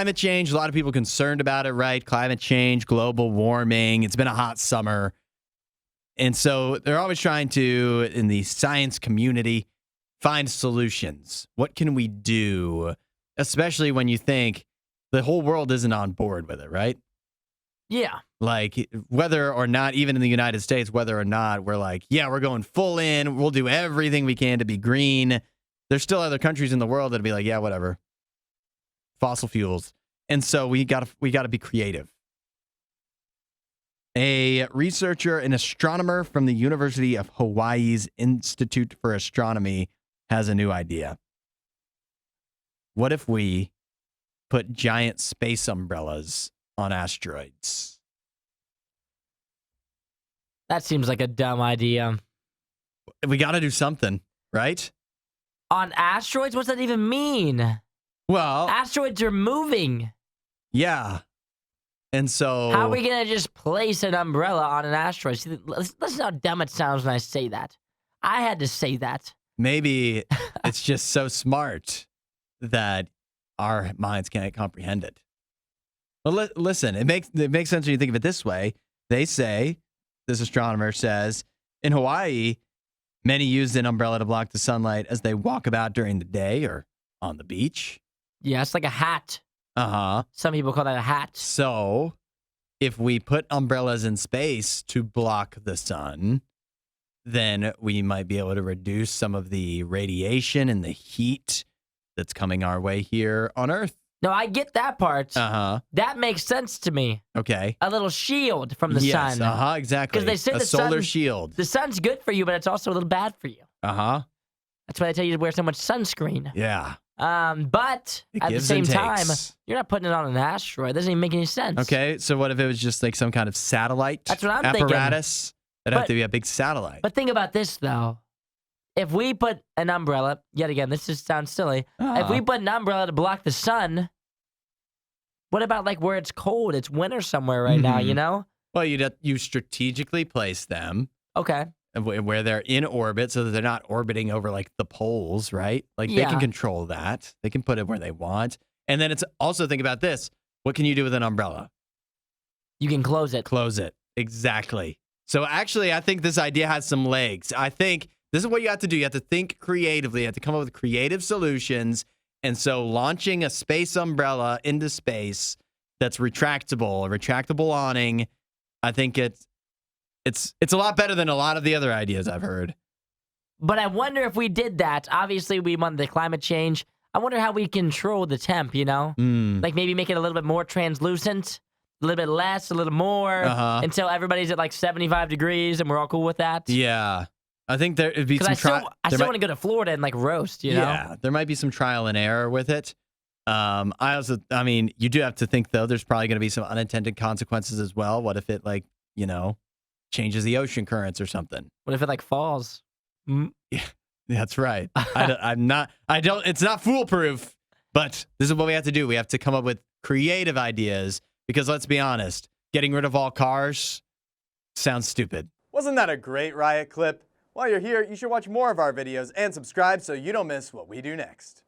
climate change. A lot of people concerned about it, right? Climate change, global warming. It's been a hot summer. And so they're always trying to, in the science community, find solutions. What can we do? Especially when you think the whole world isn't on board with it, right? Yeah. Like, whether or not, even in the United States, whether or not we're like, yeah, we're going full in. We'll do everything we can to be green. There's still other countries in the world that'll be like, yeah, whatever. Fossil fuels. And so we gotta be creative. A researcher, an astronomer from the University of Hawaii's Institute for Astronomy has a new idea. What if we put giant space umbrellas on asteroids? That seems like a dumb idea. We got to do something, right? On asteroids? What's that even mean? Well, Asteroids are moving. yeah. And so... How are we going to just place an umbrella on an asteroid? See, listen how dumb it sounds when I say that. I had to say that. Maybe it's just so smart that our minds can't comprehend it. Well, listen, it makes sense when you think of it this way. They say, this astronomer says, in Hawaii, many used an umbrella to block the sunlight as they walk about during the day or on the beach. Yeah, it's like a hat. Uh-huh. Some people call that a hat. So, if we put umbrellas in space to block the sun, then we might be able to reduce some of the radiation and the heat that's coming our way here on Earth. No, I get that part. Uh-huh. That makes sense to me. Okay. A little shield from the Yes, sun. uh-huh, exactly. Because they say a the solar sun, shield. The sun's good for you, but it's also a little bad for you. Uh-huh. That's why they tell you to wear so much sunscreen. Yeah. But It at the gives same and time, takes. you're not putting it on an asteroid. That doesn't even make any sense. Okay, so what if it was just like some kind of satellite That's what I'm thinking. apparatus? That'd have to be a big satellite. But think about this, though. If we put an umbrella, yet again, this just sounds silly. If we put an umbrella to block the sun, what about like where it's cold? It's winter somewhere right now, you know? Well, you strategically place them Okay. where they're in orbit so that they're not orbiting over like the poles, right? Like they can control that. They can put it where they want. And then it's also, think about this. What can you do with an umbrella? You can close it. Close it. Exactly. So actually, I think this idea has some legs. I think this is what you have to do. You have to think creatively. You have to come up with creative solutions. And so launching a space umbrella into space that's retractable, a retractable awning, I think it's a lot better than a lot of the other ideas I've heard. But I wonder if we did that. Obviously, we want the climate change. I wonder how we control the temp, you know? Like maybe make it a little bit more translucent, a little bit less, a little more, until everybody's at like 75 degrees and we're all cool with that. Yeah. I think there'd be some I still want to go to Florida and like roast, you know? Yeah, there might be some trial and error with it. I mean, you do have to think though, there's probably going to be some unintended consequences as well. What if it like, you know, changes the ocean currents or something? What if it like falls? Yeah, that's right. It's not foolproof, but this is what we have to do. We have to come up with creative ideas because let's be honest, getting rid of all cars sounds stupid. Wasn't that a great Riot clip? While you're here, you should watch more of our videos and subscribe so you don't miss what we do next.